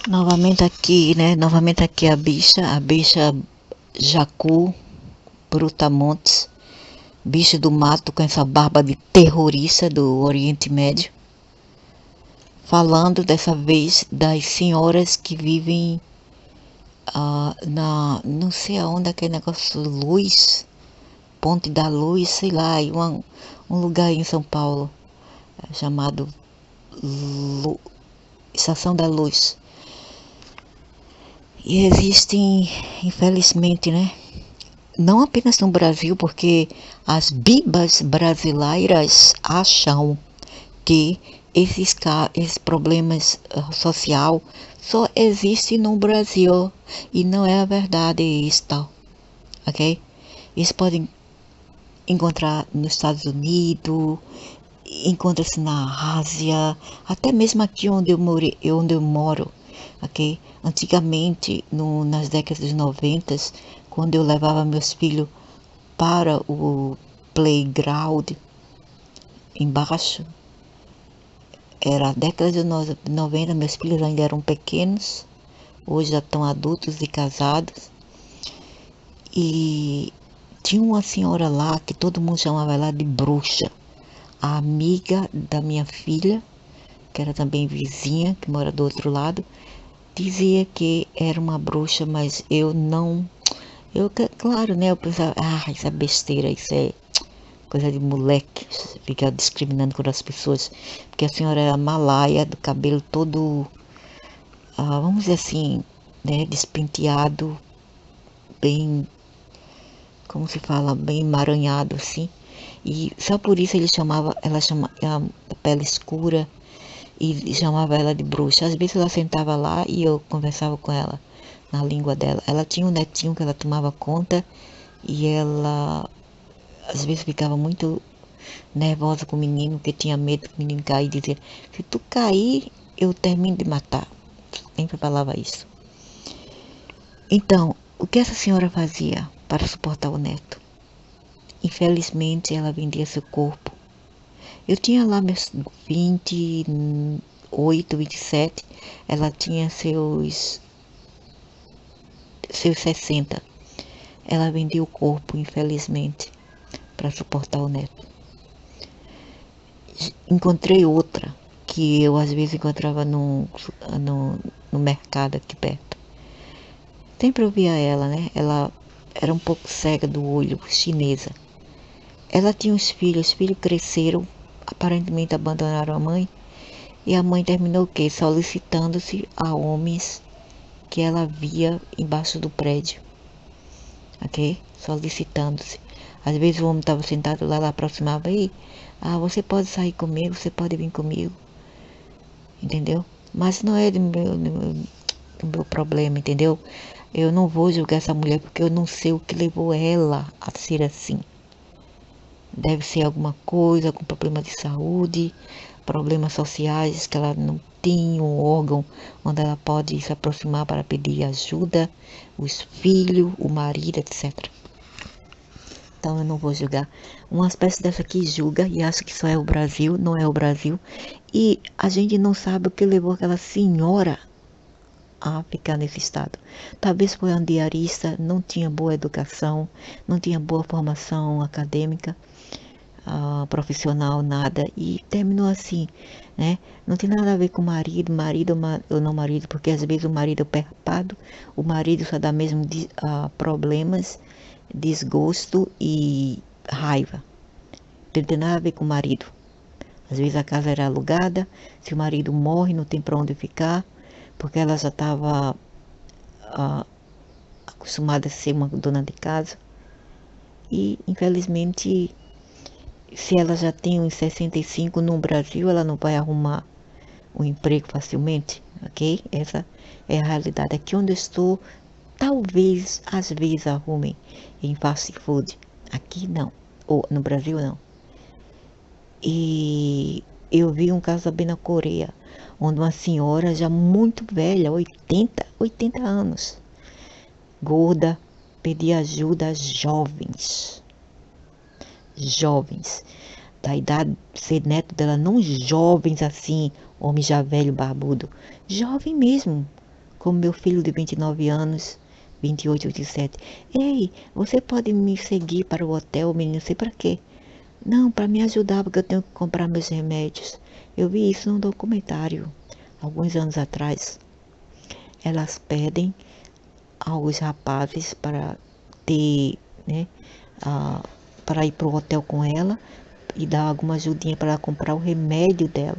Novamente aqui, né? Novamente aqui a bicha Jacu Brutamontes, bicha do mato com essa barba de terrorista do Oriente Médio, falando dessa vez das senhoras que vivem não sei aonde aquele negócio, Luz, Ponte da Luz, sei lá, um lugar aí em São Paulo, chamado Lu, Estação da Luz. E existem, infelizmente, né? Não apenas no Brasil, porque as bibas brasileiras acham que esses problemas social só existem no Brasil e não é a verdade isso, ok? Eles podem encontrar nos Estados Unidos, encontra-se na Ásia, até mesmo aqui onde eu moro, ok? Antigamente, nas décadas de 90, quando eu levava meus filhos para o playground embaixo, era a década de 90, meus filhos ainda eram pequenos, hoje já estão adultos e casados, e tinha uma senhora lá que todo mundo chamava ela de bruxa, a amiga da minha filha, que era também vizinha, que mora do outro lado, dizia que era uma bruxa, mas eu não. Claro, né? Eu pensava, isso é besteira, isso é coisa de moleque, ficar discriminando com as pessoas, porque a senhora era malaia, do cabelo todo, vamos dizer assim, né? Despenteado, bem, como se fala, bem emaranhado assim. E só por isso ela chamava a pele escura e chamava ela de bruxa. Às vezes ela sentava lá e eu conversava com ela na língua dela. Ela tinha um netinho que ela tomava conta e ela às vezes ficava muito nervosa com o menino, porque tinha medo que o menino cair e dizia, se tu cair, eu termino de matar. Sempre falava isso. Então, o que essa senhora fazia para suportar o neto? Infelizmente, ela vendia seu corpo. Eu tinha lá meus 28, 27, ela tinha seus 60. Ela vendia o corpo, infelizmente, para suportar o neto. Encontrei outra, que eu às vezes encontrava no mercado aqui perto. Sempre eu via ela, né? Ela era um pouco cega do olho, chinesa. Ela tinha os filhos cresceram, aparentemente abandonaram a mãe, e a mãe terminou o quê? Solicitando-se a homens que ela via embaixo do prédio, ok? Solicitando-se. Às vezes o homem estava sentado lá, ela aproximava e você pode sair comigo, você pode vir comigo, entendeu? Mas não é do meu problema, entendeu? Eu não vou julgar essa mulher porque eu não sei o que levou ela a ser assim. Deve ser alguma coisa, algum problema de saúde, problemas sociais que ela não tem um órgão onde ela pode se aproximar para pedir ajuda, os filhos, o marido, etc. Então eu não vou julgar. Uma espécie dessa aqui julga e acha que só é o Brasil, não é o Brasil. E a gente não sabe o que levou aquela senhora a ficar nesse estado. Talvez foi uma diarista, não tinha boa educação, não tinha boa formação acadêmica, profissional, nada, e terminou assim, né? Não tem nada a ver com o marido, ou não marido, porque às vezes o marido é perpado, o marido só dá mesmo problemas, desgosto e raiva. Não tem nada a ver com o marido. Às vezes a casa era alugada, se o marido morre, não tem para onde ficar, porque ela já estava acostumada a ser uma dona de casa. E infelizmente, se ela já tem uns 65 no Brasil, ela não vai arrumar um emprego facilmente, ok? Essa é a realidade. Aqui onde eu estou, talvez, às vezes, arrumem em fast food. Aqui não, ou no Brasil não. E eu vi um caso também na Coreia, onde uma senhora já muito velha, 80 anos, gorda, pedia ajuda a jovens, da idade de ser neto dela, não jovens assim, homem já velho, barbudo, jovem mesmo, como meu filho de 29 anos, 28, 27. Ei, você pode me seguir para o hotel, menino? Não sei para quê. Não, para me ajudar, porque eu tenho que comprar meus remédios. Eu vi isso num documentário, alguns anos atrás. Elas pedem aos rapazes para ter, né, ah, para ir para o hotel com ela e dar alguma ajudinha para ela comprar o remédio dela.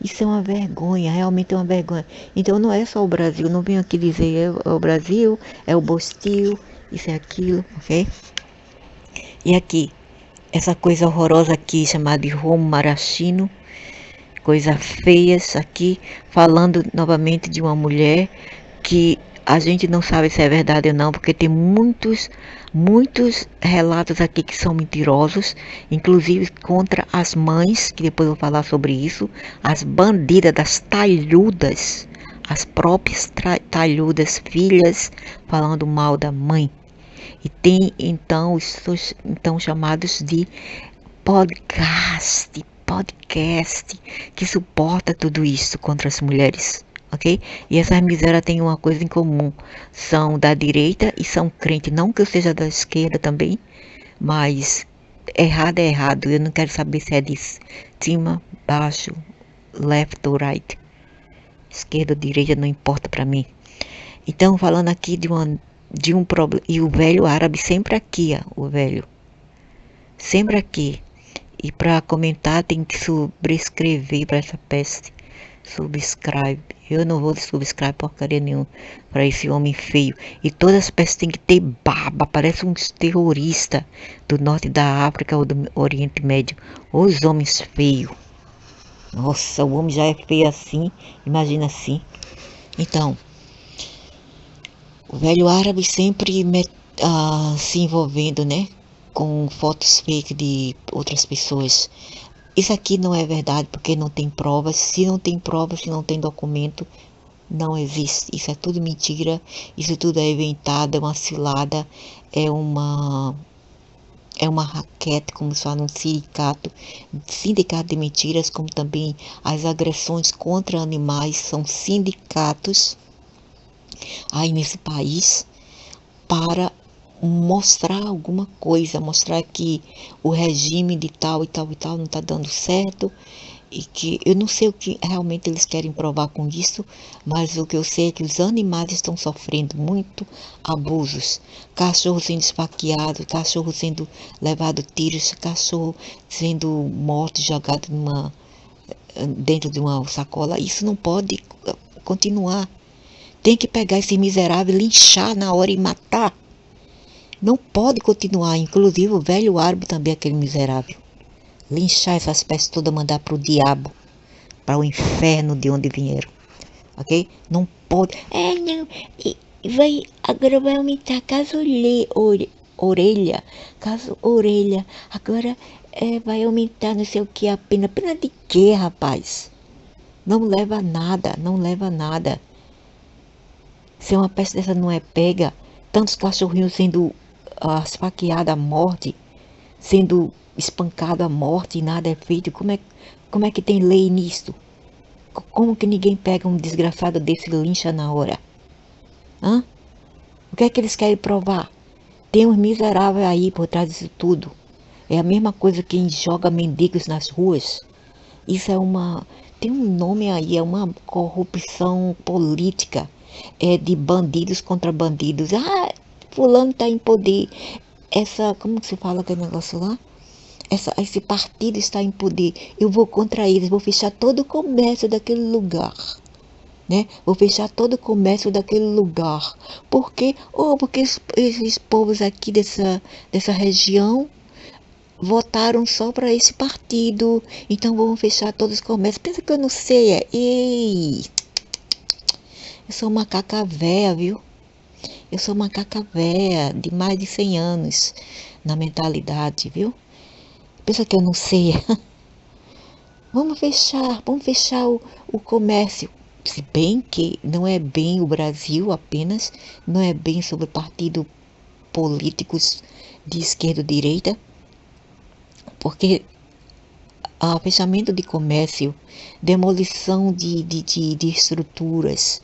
Isso é uma vergonha, realmente é uma vergonha. Então não é só o Brasil, não venho aqui dizer é o Brasil, é o Bostil, isso é aquilo, ok? E aqui, essa coisa horrorosa aqui chamada de Romo Marachino, coisa feias aqui, falando novamente de uma mulher que a gente não sabe se é verdade ou não, porque tem muitos relatos aqui que são mentirosos, inclusive contra as mães, que depois eu vou falar sobre isso, as bandidas das talhudas, as próprias talhudas filhas falando mal da mãe. E tem então os então chamados de podcast que suporta tudo isso contra as mulheres, ok? E essas misérias têm uma coisa em comum, são da direita e são crentes, não que eu seja da esquerda também, mas errado é errado, eu não quero saber se é de cima, baixo, left ou right, esquerda ou direita, não importa para mim. Então falando aqui de um problema, e o velho árabe sempre aqui, ó, o velho, sempre aqui. E para comentar tem que subscrever para essa peste. Subscribe. Eu não vou subscribe porcaria nenhuma para esse homem feio. E todas as pestes têm que ter barba. Parece uns terroristas do norte da África ou do Oriente Médio. Os homens feios. Nossa, o homem já é feio assim. Imagina assim. Então, o velho árabe sempre se envolvendo, né? Com fotos fake de outras pessoas. Isso aqui não é verdade porque não tem provas. Se não tem provas, se não tem documento, não existe. Isso é tudo mentira. Isso tudo é inventado, é uma cilada, é uma raquete, como se fala num sindicato de mentiras, como também as agressões contra animais são sindicatos aí nesse país para mostrar alguma coisa, mostrar que o regime de tal e tal e tal não está dando certo e que eu não sei o que realmente eles querem provar com isso, mas o que eu sei é que os animais estão sofrendo muito abusos, cachorro sendo esfaqueado, cachorro sendo levado tiros, cachorro sendo morto, jogado dentro de uma sacola. Isso não pode continuar. Tem que pegar esse miserável, linchar na hora e matar. Não pode continuar, inclusive o velho árabe também, aquele miserável. Linchar essas peças todas, mandar para o diabo, para o inferno de onde vieram, ok? Não pode. Não, agora vai aumentar caso orelha, caso orelha, agora vai aumentar não sei o que a pena. Pena de quê, rapaz? Não leva a nada, não leva a nada. Se uma peça dessa não é pega, tantos cachorrinhos sendo esfaqueados à morte, sendo espancado à morte e nada é feito, como é que tem lei nisso? Como que ninguém pega um desgraçado desse e lincha na hora? Hã? O que é que eles querem provar? Tem uns miseráveis aí por trás disso tudo. É a mesma coisa que quem joga mendigos nas ruas. Isso é tem um nome aí, é uma corrupção política. É de bandidos contra bandidos. Fulano está em poder. Como que se fala aquele negócio lá? Esse partido está em poder. Eu vou contra eles, vou fechar todo o comércio daquele lugar. Né? Vou fechar todo o comércio daquele lugar. Por quê? Porque esses povos aqui dessa região votaram só para esse partido. Então vamos fechar todos os comércios. Pensa que eu não sei. Ei! Eu sou macaca véia, viu? Eu sou macaca véia de mais de 100 anos na mentalidade, viu? Pensa que eu não sei. Vamos fechar o comércio. Se bem que não é bem o Brasil apenas, não é bem sobre partidos políticos de esquerda ou direita, porque fechamento de comércio, demolição de estruturas,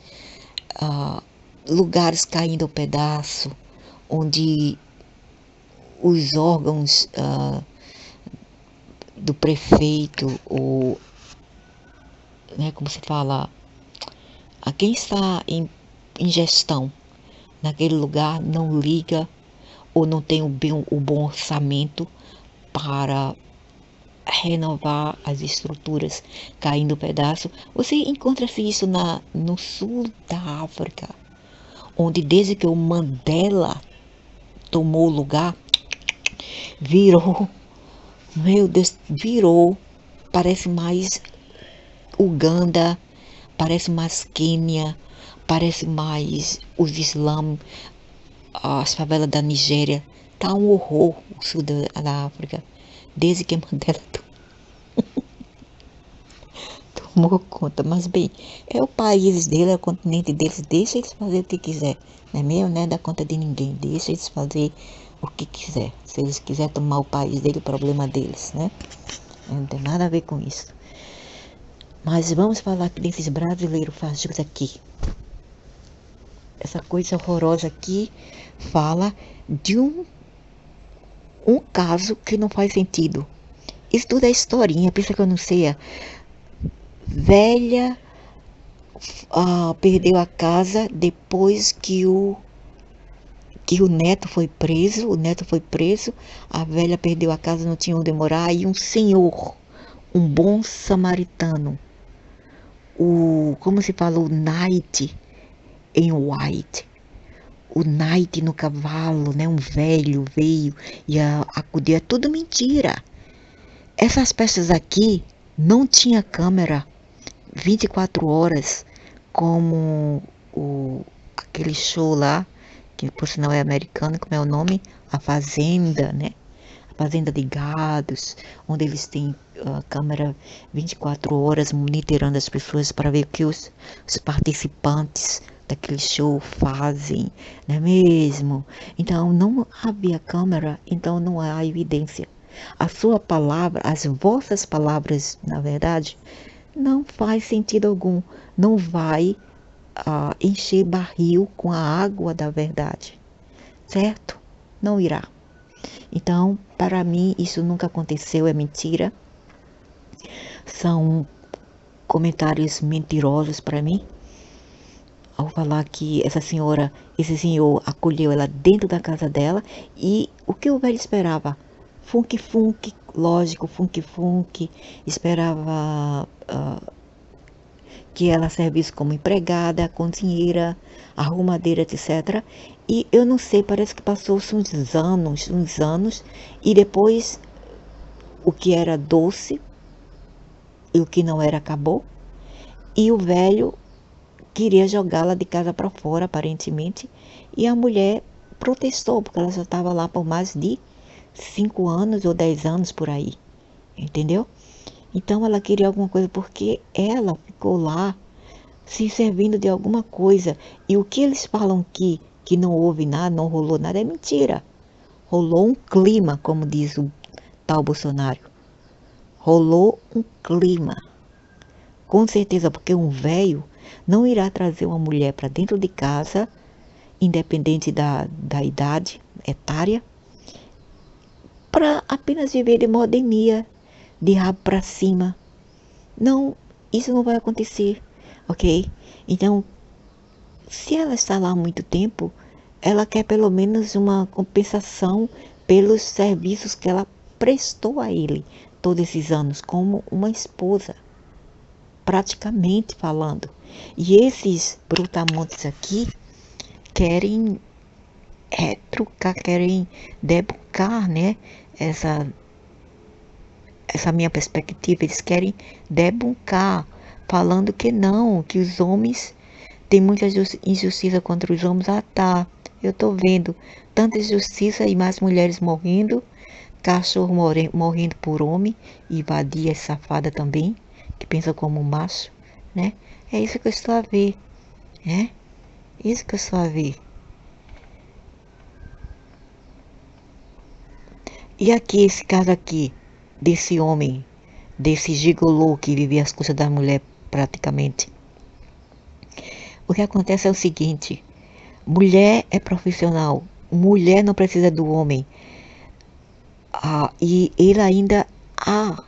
ah, lugares caindo ao pedaço, onde os órgãos do prefeito, ou, né, como se fala, a quem está em gestão naquele lugar não liga ou não tem o bom orçamento para renovar as estruturas caindo pedaço. Você encontra-se isso no sul da África, onde desde que o Mandela tomou o lugar, virou, meu Deus, virou, parece mais Uganda, parece mais Quênia, parece mais os islãs, as favelas da Nigéria. Tá um horror o sul da África, desde que Mandela tomou conta. Mas bem, é o país dele, é o continente deles, deixa eles fazer o que quiser. Não é mesmo? Não é dar conta de ninguém, deixa eles fazer o que quiser. Se eles quiserem tomar o país dele, o problema deles, né? Não tem nada a ver com isso. Mas vamos falar desses brasileiros fajutos aqui. Essa coisa horrorosa aqui fala de um caso que não faz sentido. Isso tudo é historinha, pensa que eu não sei. Velha perdeu a casa depois que o neto foi preso. O neto foi preso, a velha perdeu a casa, não tinha onde morar. E um senhor, um bom samaritano, como se fala, o knight em white, o knight no cavalo, né? Um velho veio e acudiu. É tudo mentira. Essas peças aqui não tinha câmera 24 horas como aquele show lá, que por sinal é americano, como é o nome? A Fazenda, né? A Fazenda de Gados, onde eles têm câmera 24 horas monitorando as pessoas para ver o que os participantes daquele show fazem, não é mesmo? Então não havia câmera, então não há evidência. A sua palavra, as vossas palavras, na verdade, não faz sentido algum. Não vai encher barril com a água da verdade, certo? Não irá. Então, para mim, isso nunca aconteceu, é mentira. São comentários mentirosos para mim. Ao falar que esse senhor acolheu ela dentro da casa dela, e o que o velho esperava? Funk, lógico, funk, esperava que ela servisse como empregada, cozinheira, arrumadeira, etc. E eu não sei, parece que passou-se uns anos, e depois o que era doce e o que não era acabou, e o velho queria jogá-la de casa para fora, aparentemente, e a mulher protestou, porque ela já estava lá por mais de 5 anos ou 10 anos por aí, entendeu? Então ela queria alguma coisa, porque ela ficou lá se servindo de alguma coisa. E o que eles falam que não houve nada, não rolou nada, é mentira. Rolou um clima, como diz o tal Bolsonaro. Rolou um clima. Com certeza, porque um velho não irá trazer uma mulher para dentro de casa, independente da idade etária, para apenas viver de modernia, de rabo para cima. Não, isso não vai acontecer, ok? Então, se ela está lá há muito tempo, ela quer pelo menos uma compensação pelos serviços que ela prestou a ele todos esses anos, como uma esposa, praticamente falando. E esses brutamontes aqui querem retrucar, querem debuncar, né? Essa minha perspectiva, eles querem debuncar, falando que não, que os homens têm muita injustiça contra os homens. Ah, tá, eu tô vendo tanta injustiça e mais mulheres morrendo, cachorro morrendo por homem, e vadia safada também, que pensa como um macho, né? É isso que eu estou a ver, né? Isso que eu estou a ver. E aqui, esse caso aqui, desse homem, desse gigolô que vivia às custas da mulher praticamente. O que acontece é o seguinte: mulher é profissional, mulher não precisa do homem. E ele ainda a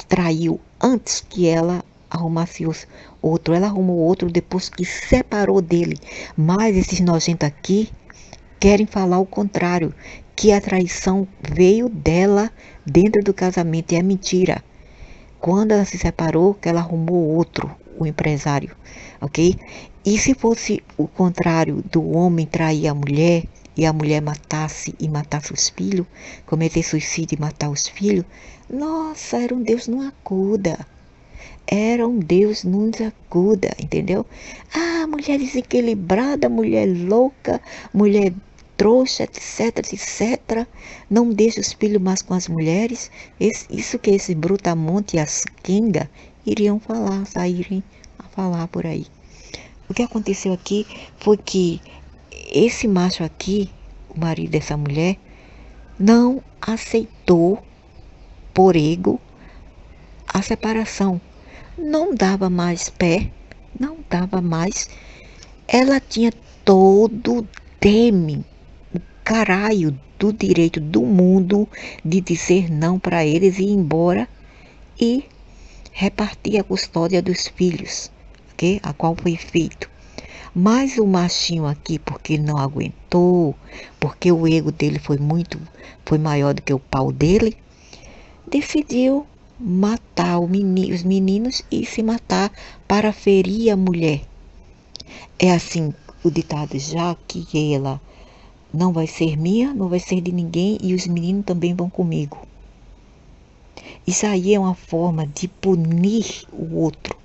traiu antes que ela arrumasse outro. Ela arrumou outro depois que separou dele. Mas esses nojentos aqui querem falar o contrário, que a traição veio dela dentro do casamento. E é mentira. Quando ela se separou, que ela arrumou outro, o empresário, ok? E se fosse o contrário, do homem trair a mulher e a mulher matasse os filhos, cometer suicídio e matar os filhos, nossa, era um Deus não acuda. Era um Deus nos acuda, entendeu? Ah, mulher desequilibrada, mulher louca, mulher trouxa, etc, etc. Não deixa os filhos mais com as mulheres. Isso que esse brutamonte e as Kenga iriam falar, saírem a falar por aí. O que aconteceu aqui foi que esse macho aqui, o marido dessa mulher, não aceitou por ego a separação. Não dava mais pé, não dava mais. Ela tinha todo o teme, o caralho do direito do mundo de dizer não para eles e ir embora e repartir a custódia dos filhos, ok? A qual foi feito. Mas o machinho aqui, porque não aguentou, porque o ego dele foi maior do que o pau dele, decidiu matar os meninos e se matar para ferir a mulher. É assim o ditado já, que ela não vai ser minha, não vai ser de ninguém e os meninos também vão comigo. Isso aí é uma forma de punir o outro.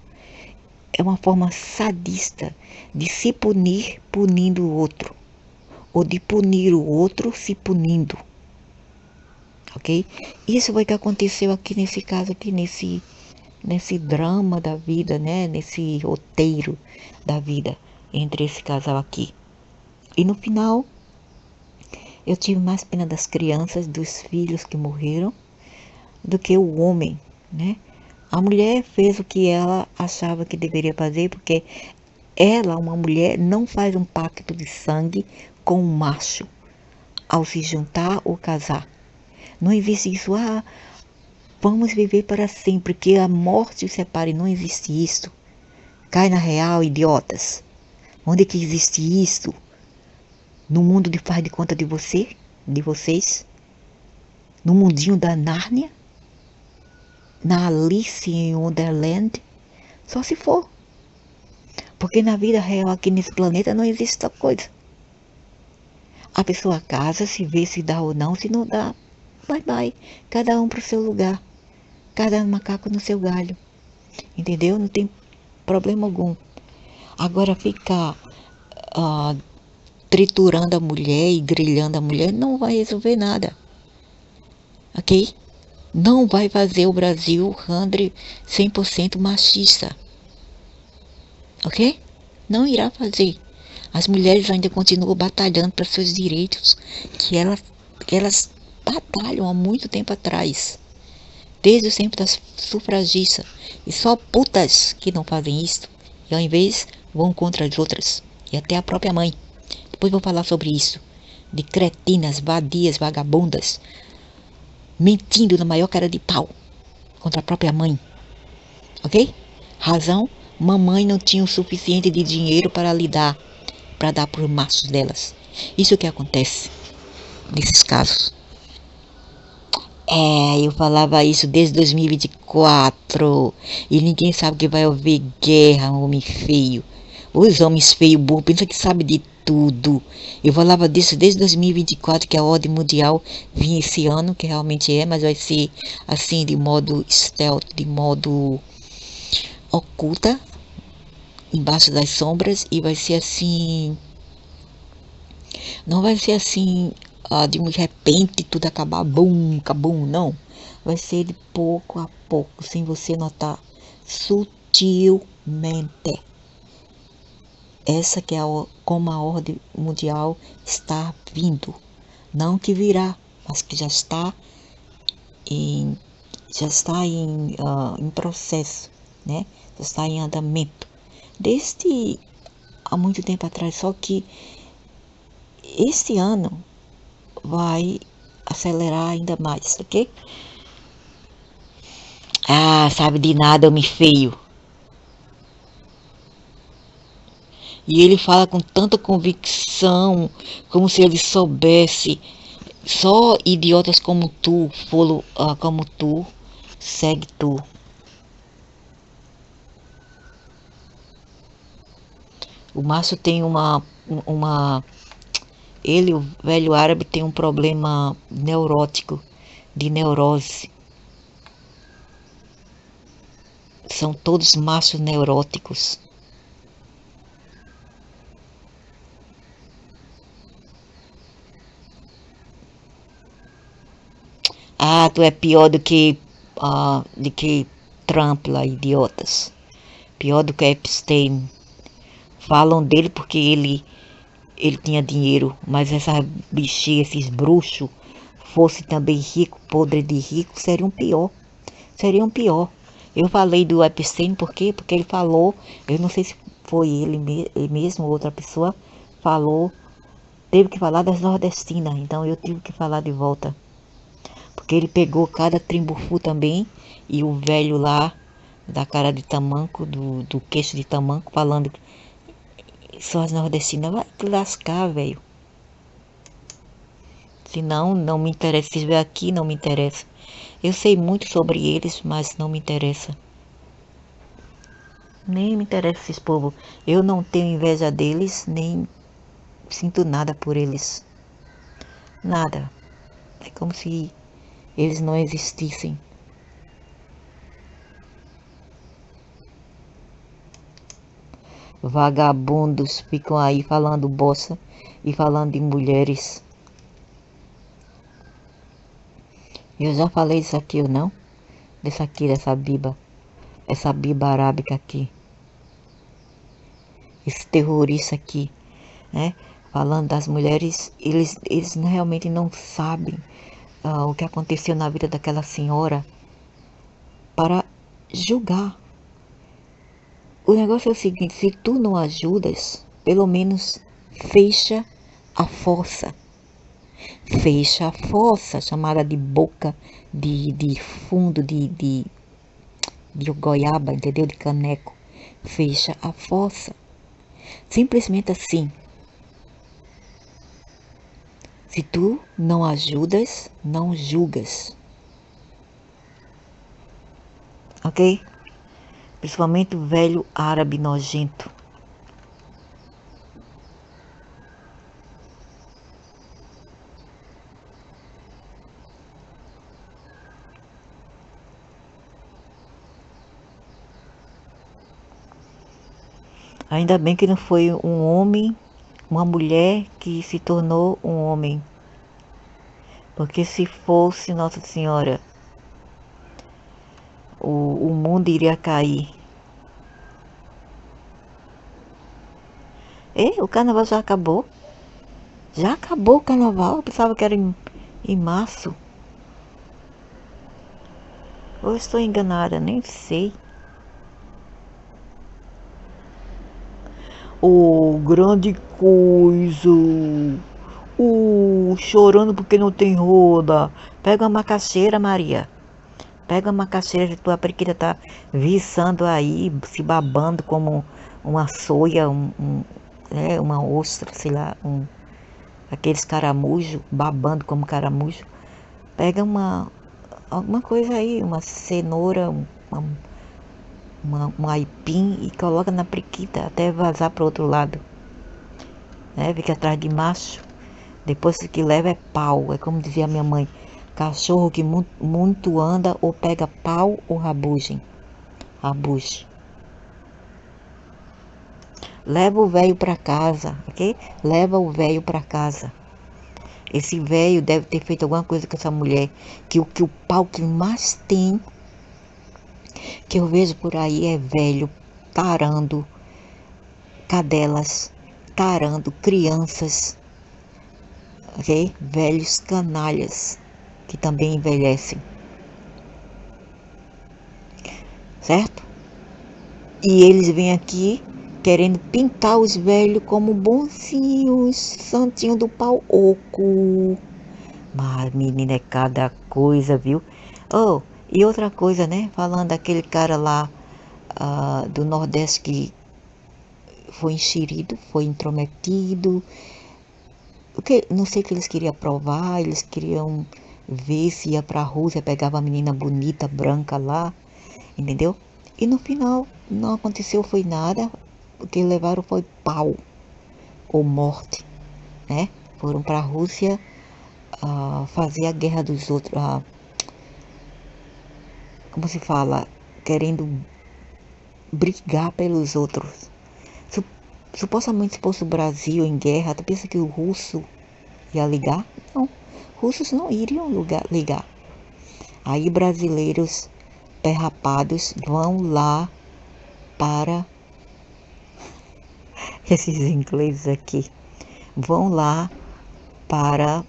É uma forma sadista de se punir punindo o outro. Ou de punir o outro se punindo. Ok? Isso foi o que aconteceu aqui nesse caso, aqui nesse drama da vida, né? Nesse roteiro da vida entre esse casal aqui. E no final, eu tive mais pena das crianças, dos filhos que morreram, do que o homem, né? A mulher fez o que ela achava que deveria fazer, porque ela, uma mulher, não faz um pacto de sangue com um macho ao se juntar ou casar. Não existe isso, vamos viver para sempre, que a morte os separe. Não existe isso. Cai na real, idiotas. Onde é que existe isso? No mundo de faz de conta de você? De vocês? No mundinho da Nárnia? Na Alice em Wonderland? Só se for. Porque na vida real aqui nesse planeta não existe essa coisa. A pessoa casa, se vê se dá ou não, se não dá, bye bye. Cada um pro seu lugar. Cada macaco no seu galho. Entendeu? Não tem problema algum. Agora ficar triturando a mulher e grilhando a mulher não vai resolver nada. Ok? Não vai fazer o Brasil 100% machista. Ok? Não irá fazer. As mulheres ainda continuam batalhando para seus direitos que elas batalham há muito tempo atrás. Desde o tempo das sufragistas. E só putas que não fazem isso. E ao invés vão contra as outras. E até a própria mãe. Depois vou falar sobre isso. De cretinas, vadias, vagabundas. Mentindo na maior cara de pau. Contra a própria mãe. Ok? Razão? Mamãe não tinha o suficiente de dinheiro para lidar. Para dar para os machos delas. Isso é o que acontece nesses casos. Eu falava isso desde 2024 e ninguém sabe que vai haver guerra, homem feio. Os homens feios, burros, pensam que sabe de tudo. Eu falava disso desde 2024, que a ordem mundial vinha esse ano, que realmente é, mas vai ser assim de modo stealth, de modo oculta, embaixo das sombras, e vai ser assim, não vai ser assim de repente tudo acabar, bum, acabum, não. Vai ser de pouco a pouco, sem você notar, sutilmente. Essa que é como a ordem mundial está vindo. Não que virá, mas que já está em processo, né? Já está em andamento. Desde há muito tempo atrás, só que esse ano vai acelerar ainda mais, ok? Ah, sabe de nada, homem feio. E ele fala com tanta convicção, como se ele soubesse. Só idiotas como tu, como tu, segue tu. O Márcio tem uma. Ele, o velho árabe, tem um problema neurótico, de neurose. São todos machos neuróticos. Ah, tu é pior do que Trump lá, idiotas. Pior do que Epstein. Falam dele porque ele tinha dinheiro, mas essas bexigas, esses bruxos, fosse também rico, podre de rico, seriam pior. Seriam pior. Eu falei do Epstein por quê? Porque ele falou, eu não sei se foi ele mesmo ou outra pessoa, falou, teve que falar das nordestinas, então eu tive que falar de volta. Porque ele pegou cada trimbufu também, e o velho lá, da cara de tamanco, do queixo de tamanco, falando que são as nordestinas. Vai te lascar, velho. Se não, não me interessa. Se estiver aqui, não me interessa. Eu sei muito sobre eles, mas não me interessa. Nem me interessa esses povos. Eu não tenho inveja deles, nem sinto nada por eles. Nada. É como se eles não existissem. Vagabundos ficam aí falando bosta e falando de mulheres. Eu já falei isso aqui ou não? Dessa biba. Essa biba arábica aqui. Esse terrorista aqui, né? Falando das mulheres, eles realmente não sabem o que aconteceu na vida daquela senhora para julgar. O negócio é o seguinte, se tu não ajudas, pelo menos fecha a fossa. Fecha a fossa, chamada de boca de fundo de goiaba, entendeu? De caneco. Fecha a fossa. Simplesmente assim. Se tu não ajudas, não julgas. Ok? Principalmente o velho árabe nojento. Ainda bem que não foi um homem, uma mulher que se tornou um homem. Porque se fosse Nossa Senhora, o mundo iria cair. E o carnaval já acabou? Já acabou o carnaval? Eu pensava que era em março. Ou estou enganada, nem sei. Oh, grande coisa. Chorando porque não tem roda. Pega uma macaxeira, Maria. Pega uma macaxeira que tua periquita tá viçando aí, se babando como uma soia, uma ostra, sei lá, aqueles caramujo, babando como caramujo. Pega alguma coisa aí, uma cenoura, um aipim e coloca na periquita até vazar pro outro lado. Né? Fica atrás de macho. Depois que leva é pau. É como dizia minha mãe. Cachorro que muito anda ou pega pau ou rabugem. Rabuge. Leva o velho para casa, ok? Leva o velho para casa. Esse velho deve ter feito alguma coisa com essa mulher. Que o pau que mais tem, que eu vejo por aí, é velho tarando cadelas, tarando crianças, ok? Velhos canalhas que também envelhecem, certo? E eles vêm aqui querendo pintar os velhos como bonzinhos, santinho do pau oco. Mas, menina, é cada coisa, viu? Oh, e outra coisa, né? Falando daquele cara lá do Nordeste que foi enxerido, foi intrometido. Não sei o que eles queriam provar, eles queriam ver se ia pra Rússia, pegava a menina bonita, branca lá, entendeu? E no final não aconteceu foi nada, o que levaram foi pau ou morte, né? Foram pra Rússia fazer a guerra dos outros, como se fala, querendo brigar pelos outros. Supostamente se fosse o Brasil em guerra, tu pensa que o russo ia ligar? Não, russos não iriam ligar. Aí brasileiros perrapados vão lá para esses ingleses aqui, vão lá para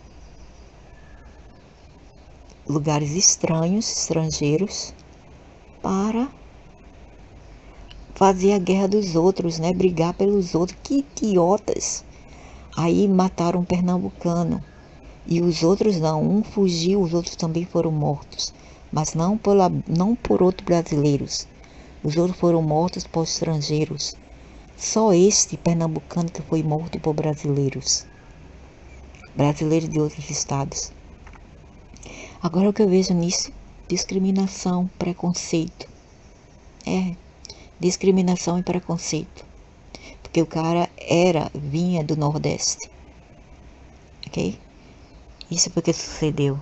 lugares estranhos, estrangeiros, para fazer a guerra dos outros, né? Brigar pelos outros. Que idiotas! Aí mataram um pernambucano. E os outros não. Um fugiu, os outros também foram mortos. Mas não por outros brasileiros. Os outros foram mortos por estrangeiros. Só este pernambucano que foi morto por brasileiros. Brasileiros de outros estados. Agora o que eu vejo nisso? Discriminação, preconceito. Discriminação e preconceito. Porque o cara vinha do Nordeste. Ok? Isso porque sucedeu.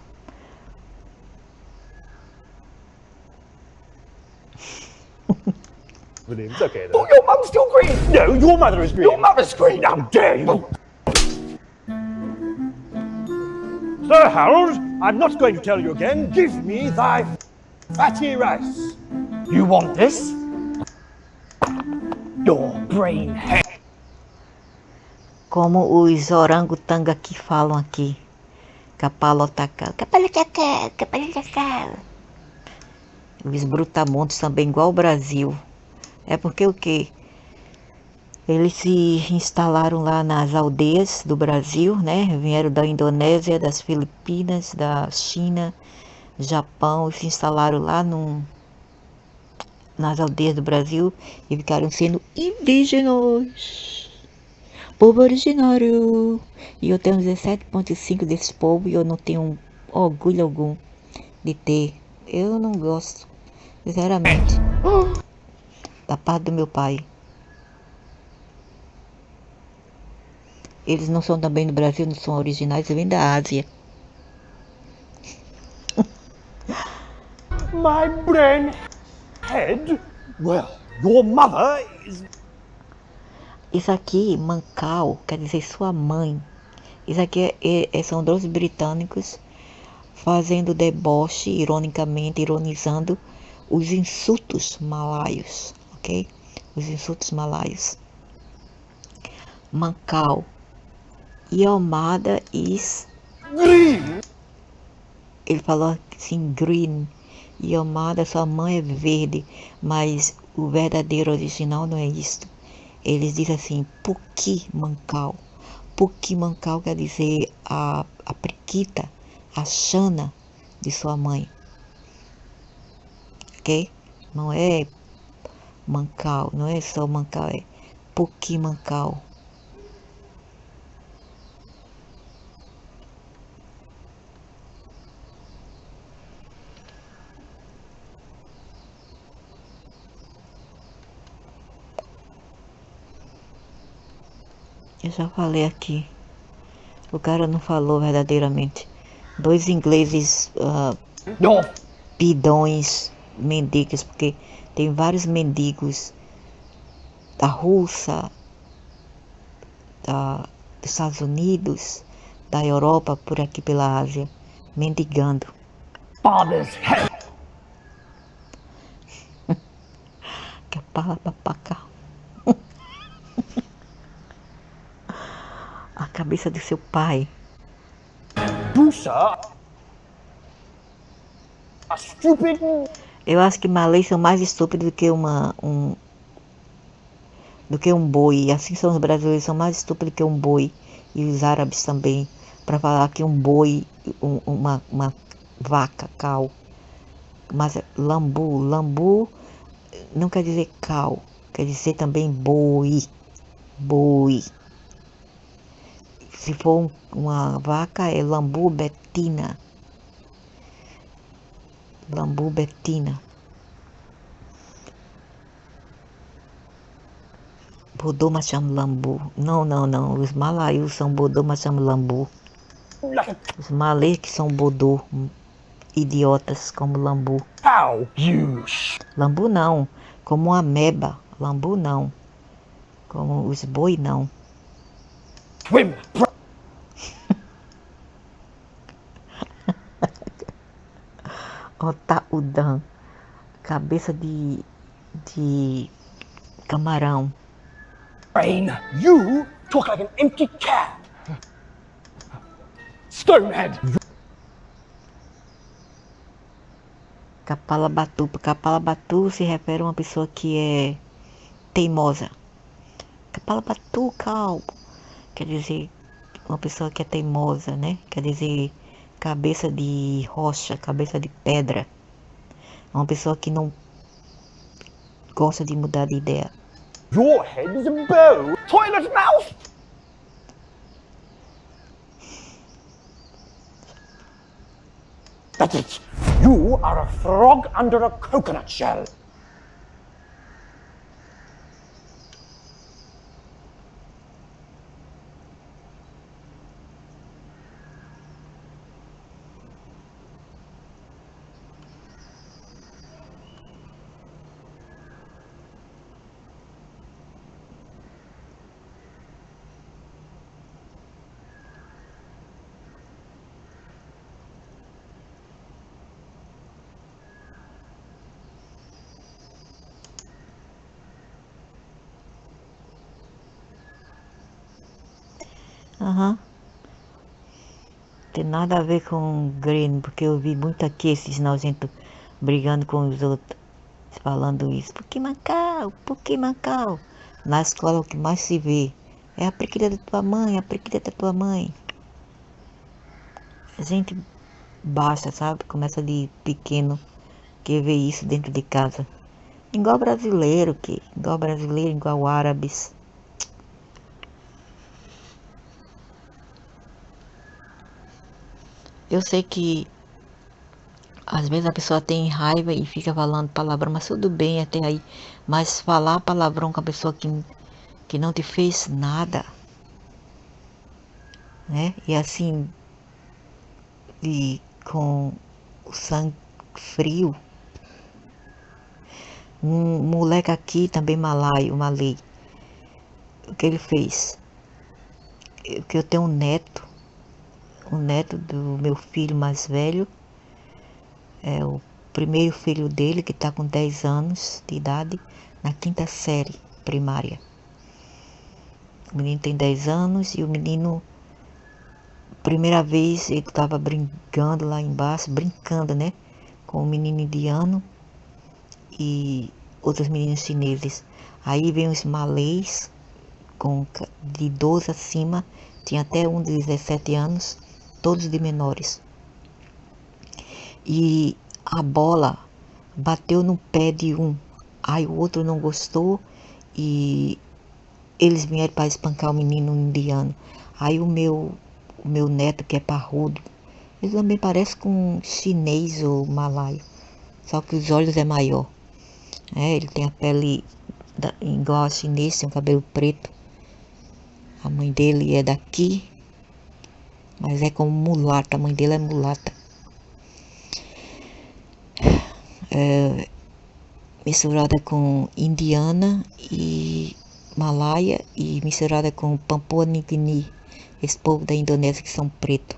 It's okay, though. Oh, your mum's still green! No, your mother is green! Your mother's green! How dare you! Sir Harold, I'm not going to tell you again. Give me thy fatty rice. You want this? Your brain head. Como os orangotanga que falam aqui. Capalotacá. Capalotacá, capalotacá. Os brutamontes também igual o Brasil. É porque o quê? Eles se instalaram lá nas aldeias do Brasil, né? Vieram da Indonésia, das Filipinas, da China, Japão, e se instalaram lá nas aldeias do Brasil e ficaram sendo indígenas. Povo originário. E eu tenho 17,5 desse povo e eu não tenho orgulho algum de ter. Eu não gosto, sinceramente. Da parte do meu pai. Eles não são também do Brasil, não são originais, eles vêm da Ásia. My brain head? Well, your mother is... Isso aqui, Mancao, quer dizer sua mãe. Isso aqui são dois britânicos fazendo deboche, ironicamente, ironizando os insultos malaios, ok? Os insultos malaios. Mancao. Yomada is green! Ele falou assim, green. Yomada, sua mãe é verde, mas o verdadeiro original não é isto. Eles dizem assim, Puki Mancao. Puki Mancao quer dizer a priquita, a chana de sua mãe. Ok? Não é Mancao, não é só Mancao, é Puki Mancao. Eu já falei aqui. O cara não falou verdadeiramente. Dois ingleses pidões, mendigos, porque tem vários mendigos da Rússia, dos Estados Unidos, da Europa, por aqui pela Ásia, mendigando. Father's head! Que pala papaca. A cabeça do seu pai. You, sir, are stupid. Eu acho que malês são mais estúpidos do que do que um boi. E assim são os brasileiros, são mais estúpidos que um boi. E os árabes também, para falar que um boi, uma vaca, cal. Mas lambu não quer dizer cal, quer dizer também boi. Boi. Se for uma vaca, é lambu betina. Lambu betina. Bodô macham lambu. Não. Os malaios são bodô macham lambu. Os malês que são bodô. Idiotas como lambu. How you Lambu não. Como ameba. Lambu não. Como os boi não. swim. Otaudã. Cabeça de camarão. Brain. You talk like an empty cat. Stonehead. Capalabatu. Capalabatu se refere a uma pessoa que é teimosa. Capalabatu, calmo. Quer dizer, uma pessoa que é teimosa, né? Quer dizer, cabeça de rocha, cabeça de pedra. Uma pessoa que não gosta de mudar de ideia. Your head is a bow. Toilet mouth. That's it. You are a frog under a coconut shell. Aham. Tem nada a ver com Grêmio, porque eu vi muito aqui esses nojentos brigando com os outros, falando isso. Por que Macau? Por que Macau? Na escola o que mais se vê é a periquita da tua mãe, a periquita da tua mãe. A gente baixa, sabe? Começa de pequeno que vê isso dentro de casa. Igual brasileiro, igual árabes. Eu sei que às vezes a pessoa tem raiva e fica falando palavrão, mas tudo bem até aí. Mas falar palavrão com a pessoa que não te fez nada, né? E assim, e com o sangue frio. Um moleque aqui também malay, o que ele fez? Que eu tenho um neto do meu filho mais velho, é o primeiro filho dele que está com 10 anos de idade, na 5ª série primária. O menino tem 10 anos e o menino, primeira vez ele estava brincando lá embaixo, brincando, né? Com um menino indiano e outros meninos chineses. Aí vem os malês, de 12 acima, tinha até um de 17 anos, todos de menores. E a bola bateu no pé de um, aí o outro não gostou e eles vieram para espancar o menino indiano. Aí o meu neto, que é parrudo, ele também parece com um chinês ou malaio, só que os olhos é maior. Ele tem a pele igual a chinês, tem um cabelo preto. A mãe dele é daqui, mas é como mulata, a mãe dele é mulata. Misturada com indiana e malaia e misturada com Papua New Guinea, esse povo da Indonésia que são pretos,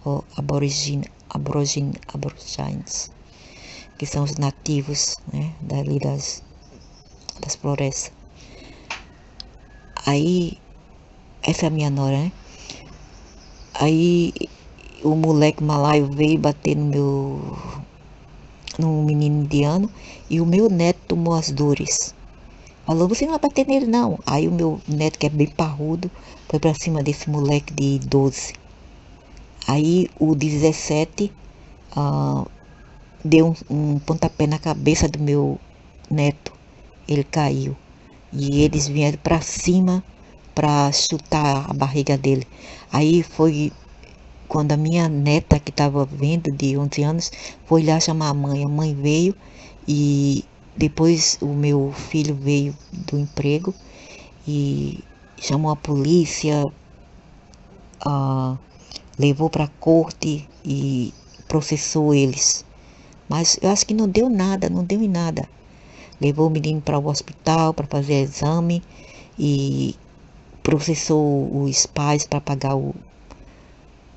ou aborigines, que são os nativos, né, dali das florestas. Aí, essa é a minha nora, né? Aí o moleque malaio veio bater no menino indiano e o meu neto tomou as dores. falou, você não vai bater nele não. Aí o meu neto, que é bem parrudo, foi pra cima desse moleque de 12. Aí o 17 deu um pontapé na cabeça do meu neto. Ele caiu. E eles vieram pra cima pra chutar a barriga dele. Aí foi quando a minha neta, que estava vendo, de 11 anos, foi lá chamar a mãe. A mãe veio e depois o meu filho veio do emprego e chamou a polícia, levou para a corte e processou eles. Mas eu acho que não deu nada, não deu em nada. Levou o menino para o hospital para fazer exame e processou os pais para pagar o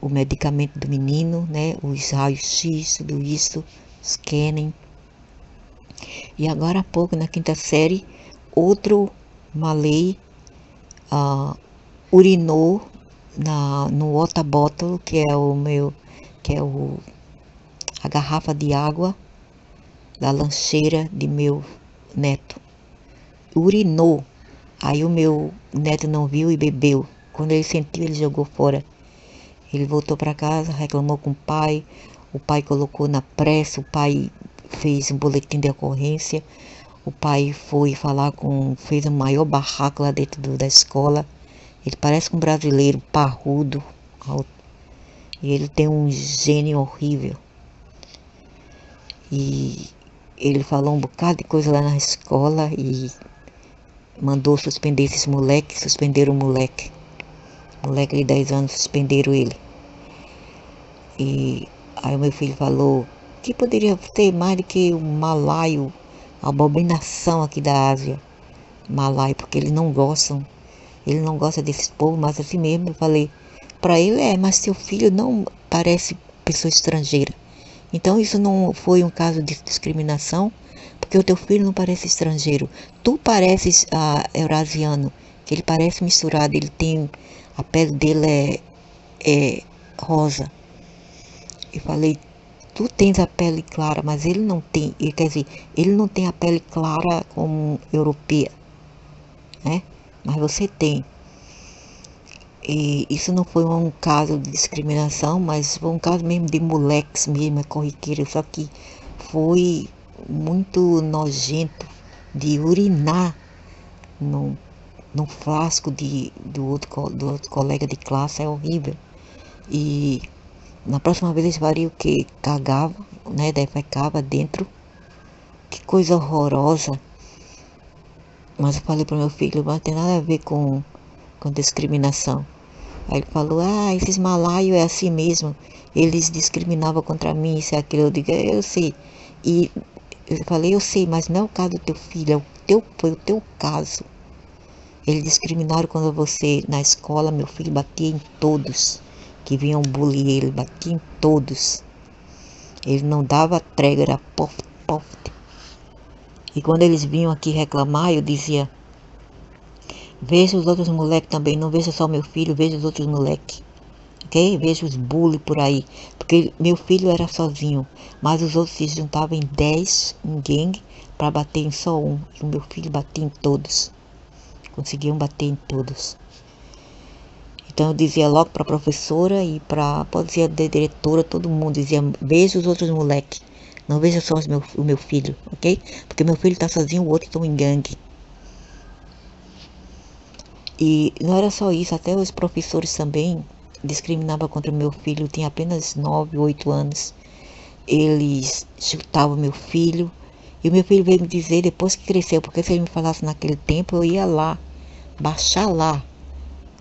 medicamento do menino, né? Os raios-x, tudo isso, scanning. E agora há pouco, na quinta série, outro malay urinou no water bottle, que é a garrafa de água da lancheira de meu neto. Urinou. Aí o meu neto não viu e bebeu. Quando ele sentiu, ele jogou fora. Ele voltou para casa, reclamou com o pai colocou na pressa, o pai fez um boletim de ocorrência, o pai foi falar fez o maior barraco lá dentro da escola. Ele parece um brasileiro parrudo, alto, e ele tem um gênio horrível. E ele falou um bocado de coisa lá na escola e mandou suspender esses moleques, suspenderam o moleque. Moleque de 10 anos, suspenderam ele. E aí o meu filho falou que poderia ter mais do que um malaio, a abominação aqui da Ásia, malaio, porque eles não gostam, ele não gosta desses povos, mas assim mesmo eu falei, para ele mas seu filho não parece pessoa estrangeira. Então isso não foi um caso de discriminação, porque o teu filho não parece estrangeiro. Tu pareces eurasiano, que ele parece misturado, a pele dele é rosa. Eu falei, tu tens a pele clara, mas ele não tem, quer dizer, ele não tem a pele clara como europeia, né? Mas você tem. E isso não foi um caso de discriminação, mas foi um caso mesmo de moleques mesmo, corriqueiro, só que foi muito nojento de urinar no frasco do outro colega de classe, é horrível. E na próxima vez eles fariam o que? Cagava, né? Defecava dentro. Que coisa horrorosa. Mas eu falei pro meu filho, não tem nada a ver com discriminação. Aí ele falou, esses malaios é assim mesmo. Eles discriminavam contra mim, isso e aquilo. Eu digo, eu sei. E eu falei, eu sei, mas não é o caso do teu filho, foi o teu caso. Eles discriminaram quando você, na escola, meu filho batia em todos que vinham bullying ele, batia em todos. Ele não dava trégua, era pof, pof. E quando eles vinham aqui reclamar, eu dizia, veja os outros moleques também, não veja só meu filho, veja os outros moleques. Ok? Veja os bullying por aí. Porque meu filho era sozinho, mas os outros se juntavam em 10, em gangue, para bater em só um. E o meu filho batia em todos. Conseguiam bater em todos. Então eu dizia logo para a professora e pode dizer a diretora, todo mundo dizia, veja os outros moleques, não veja só o meu filho, ok? Porque meu filho está sozinho, o outro está em gangue. E não era só isso, até os professores também discriminavam contra o meu filho, tinha apenas 9, 8 anos. Eles chutavam meu filho, e o meu filho veio me dizer depois que cresceu, porque se ele me falasse naquele tempo, eu ia lá, baixar lá,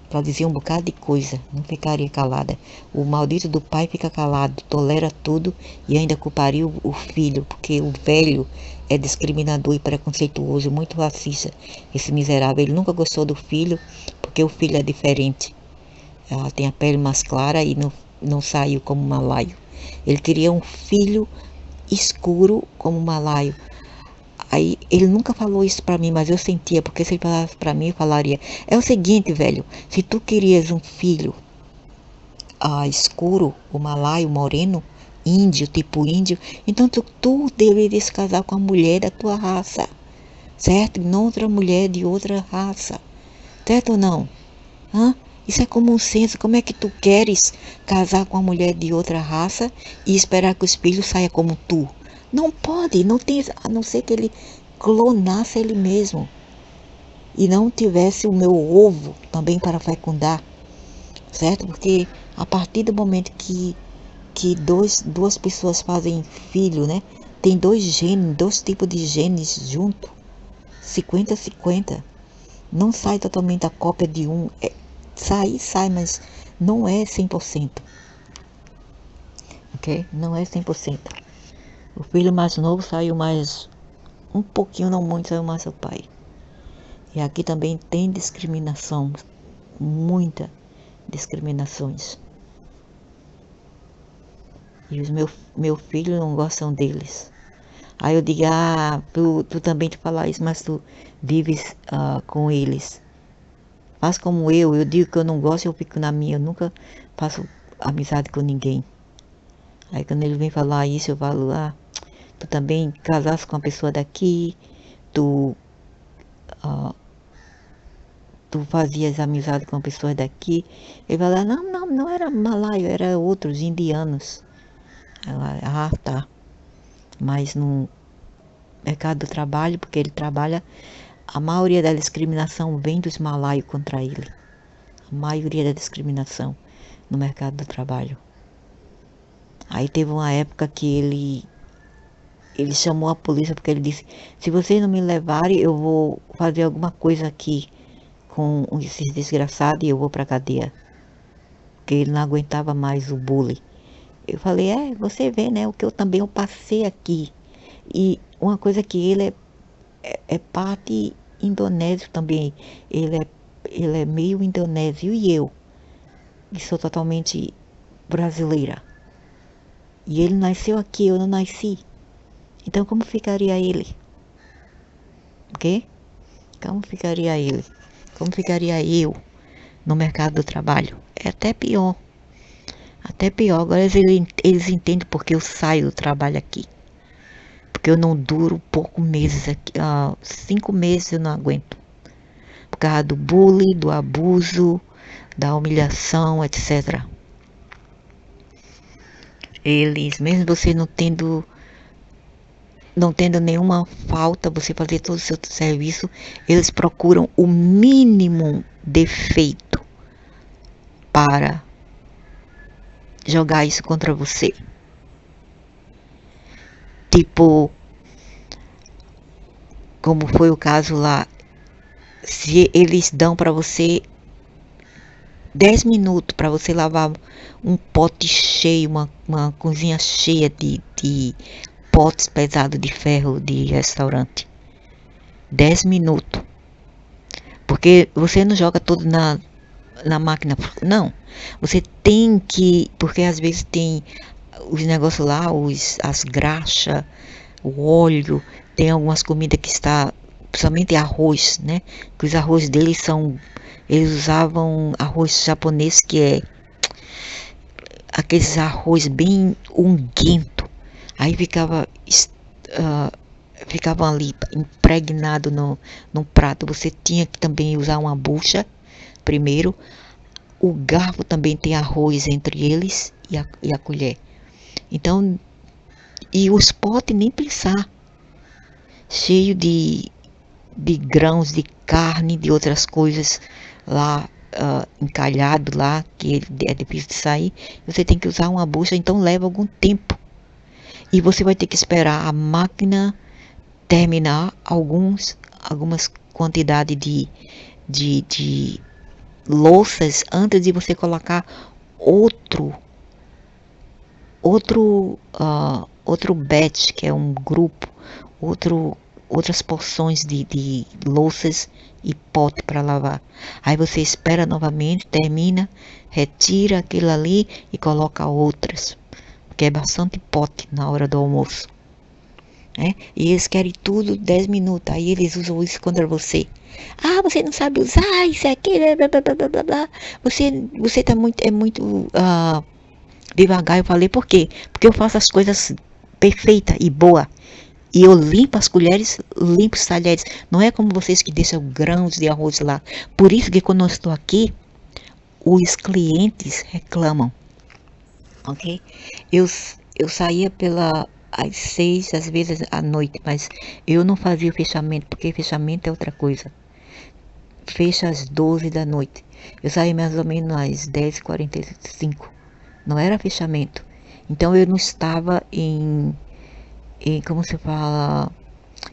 para dizer um bocado de coisa, não ficaria calada. O maldito do pai fica calado, tolera tudo e ainda culparia o filho, porque o velho é discriminador e preconceituoso, muito racista. Esse miserável, ele nunca gostou do filho, porque o filho é diferente. Ela tem a pele mais clara e não saiu como malaio. Ele queria um filho escuro como malaio. Aí ele nunca falou isso pra mim, mas eu sentia, porque se ele falasse pra mim, eu falaria, é o seguinte, velho, se tu querias um filho escuro, o malaio, moreno, índio, tipo índio, então tu deveria se casar com a mulher da tua raça. certo? Não outra mulher de outra raça, certo ou não? Hã? Isso é comum senso. Como é que tu queres casar com uma mulher de outra raça e esperar que os filhos saiam como tu? Não pode, não tem, a não ser que ele clonasse ele mesmo e não tivesse o meu ovo também para fecundar, certo? Porque a partir do momento que duas pessoas fazem filho, né? Tem dois genes, dois tipos de genes junto, 50-50. Não sai totalmente a cópia de um. Sai, mas não é 100%. Ok? Não é 100%. O filho mais novo saiu mais um pouquinho, não muito, saiu mais o pai. E aqui também tem discriminação, muita discriminações. E os meu filho não gostam deles. Aí eu digo, tu também te falar isso, mas tu vives com eles. Faz como eu digo que eu não gosto, eu fico na minha, eu nunca faço amizade com ninguém. Aí quando ele vem falar isso, eu falo, tu também casaste com uma pessoa daqui, tu fazias amizade com pessoas daqui. Ele fala, não era malaio, era outros indianos. Ela, tá. Mas no mercado do trabalho, porque ele trabalha, a maioria da discriminação vem dos malaios contra ele. A maioria da discriminação no mercado do trabalho. Aí teve uma época que ele chamou a polícia porque ele disse, se vocês não me levarem, eu vou fazer alguma coisa aqui com esses desgraçados e eu vou pra cadeia. Porque ele não aguentava mais o bullying. Eu falei, você vê, né, o que eu passei aqui. E uma coisa que ele é parte indonésio também. Ele é meio indonésio e eu sou totalmente brasileira. E ele nasceu aqui, eu não nasci. Então como ficaria ele? Ok? Como ficaria ele? Como ficaria eu no mercado do trabalho? É até pior. Até pior. Agora eles entendem porque eu saio do trabalho aqui. Porque eu não duro poucos meses aqui. 5 meses eu não aguento. Por causa do bullying, do abuso, da humilhação, etc. Eles, mesmo você não tendo nenhuma falta, você fazer todo o seu serviço, eles procuram o mínimo defeito para jogar isso contra você. Tipo, como foi o caso lá, se eles dão para você 10 minutos para você lavar um pote cheio, uma cozinha cheia de potes pesados de ferro de restaurante. 10 minutos. Porque você não joga tudo na máquina. Não. Você tem que... Porque às vezes tem os negócios lá, as graxas, o óleo. Tem algumas comidas que está... Principalmente arroz, né? Que os arroz deles são... Eles usavam arroz japonês, que é... Aqueles arroz bem unguento. Aí ficavam ali impregnado no prato. Você tinha que também usar uma bucha primeiro. O garfo também tem arroz entre eles e a colher. Então, e os potes nem pensar. Cheio de grãos de carne, de outras coisas lá encalhado lá, que é difícil de sair. Você tem que usar uma bucha, então leva algum tempo. E você vai ter que esperar a máquina terminar algumas quantidades de louças antes de você colocar outro batch, que é um grupo, outras porções de louças e pote para lavar. Aí você espera novamente, termina, retira aquilo ali e coloca outras. Porque é bastante pote na hora do almoço. Né? E eles querem tudo 10 minutos. Aí eles usam isso contra você. Você não sabe usar isso aqui, blá, blá, blá, blá, blá. Você tá muito devagar. Eu falei, por quê? Porque eu faço as coisas perfeitas e boa. E eu limpo as colheres, limpo os talheres. Não é como vocês que deixam grãos de arroz lá. Por isso que quando eu estou aqui, os clientes reclamam. Ok? Eu saía às 6, às vezes à noite, mas eu não fazia o fechamento, porque fechamento é outra coisa. Fecha às 12 da noite. Eu saí mais ou menos às 10h45. Não era fechamento. Então eu não estava como se fala?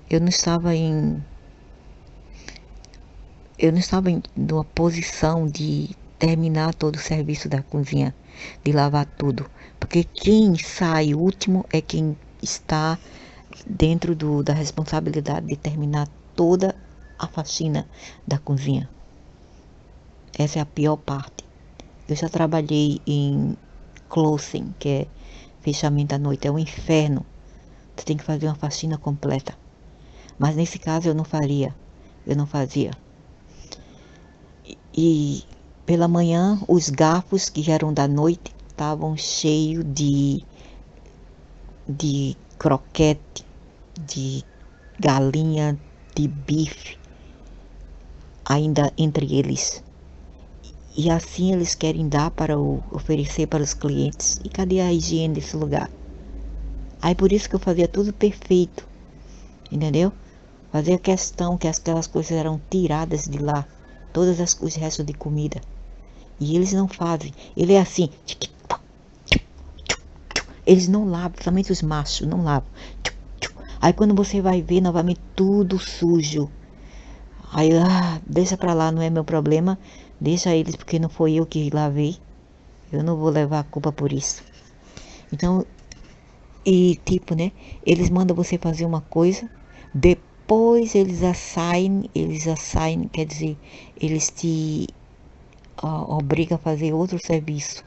Eu não estava numa posição de terminar todo o serviço da cozinha, de lavar tudo. Porque quem sai último é quem está dentro da responsabilidade de terminar toda a faxina da cozinha. Essa é a pior parte. Eu já trabalhei em closing, que é fechamento à noite. É um inferno. Você tem que fazer uma faxina completa. Mas nesse caso eu não faria. Eu não fazia. E pela manhã, os garfos que já eram da noite estavam cheios de croquete, de galinha, de bife, ainda entre eles. E assim eles querem dar oferecer para os clientes. E cadê a higiene desse lugar? Aí por isso que eu fazia tudo perfeito, entendeu? Fazia questão que aquelas coisas eram tiradas de lá, todas os restos de comida. E eles não fazem. Ele é assim. Eles não lavam, principalmente os machos, não lavam. Aí quando você vai ver novamente tudo sujo. Aí, deixa pra lá, não é meu problema. Deixa eles, porque não foi eu que lavei. Eu não vou levar a culpa por isso. Então, e tipo, né? Eles mandam você fazer uma coisa, depois eles assign, quer dizer, eles te obrigam a fazer outro serviço.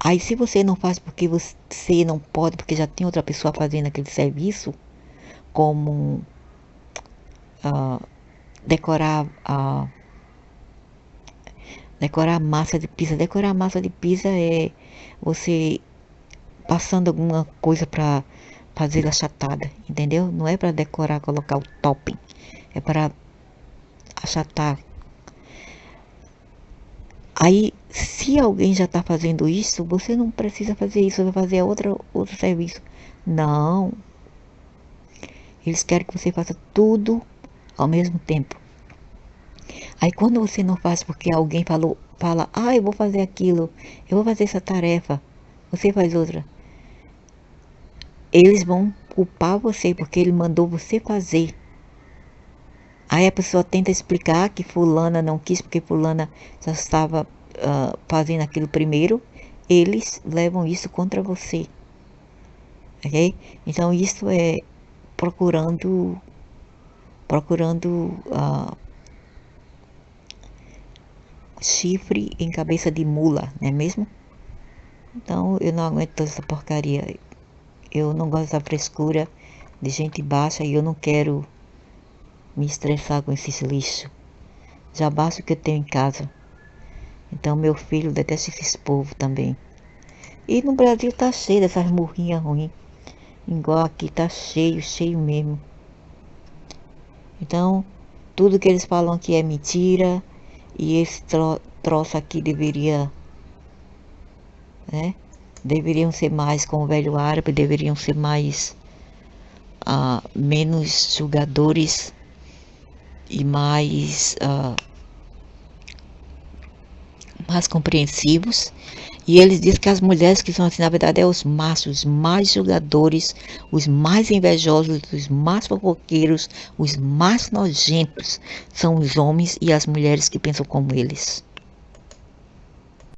Aí se você não faz porque você não pode, porque já tem outra pessoa fazendo aquele serviço, como decorar a massa de pizza. Decorar a massa de pizza é você passando alguma coisa para fazer achatada, entendeu? Não é para decorar, colocar o topping, é para achatar. Aí, se alguém já está fazendo isso, você não precisa fazer isso, vai fazer outro serviço. Não. Eles querem que você faça tudo ao mesmo tempo. Aí quando você não faz porque alguém fala, eu vou fazer aquilo, eu vou fazer essa tarefa, você faz outra. Eles vão culpar você porque ele mandou você fazer. Aí a pessoa tenta explicar que fulana não quis porque fulana já estava fazendo aquilo primeiro. Eles levam isso contra você. Ok? Então isso é procurando chifre em cabeça de mula, não é mesmo? Então eu não aguento toda essa porcaria. Eu não gosto da frescura de gente baixa e eu não quero me estressar com esses lixo. Já basta o que eu tenho em casa. Então meu filho detesta esses povos também. E no Brasil tá cheio dessas murrinhas ruins. Igual aqui tá cheio mesmo. Então, tudo que eles falam aqui é mentira. E esse troço aqui deveria, né? Deveriam ser mais como o velho árabe, deveriam ser mais menos julgadores e mais compreensivos. E eles dizem que as mulheres que são assim, na verdade, os machos, os mais julgadores, os mais invejosos, os mais fofoqueiros, os mais nojentos, são os homens e as mulheres que pensam como eles.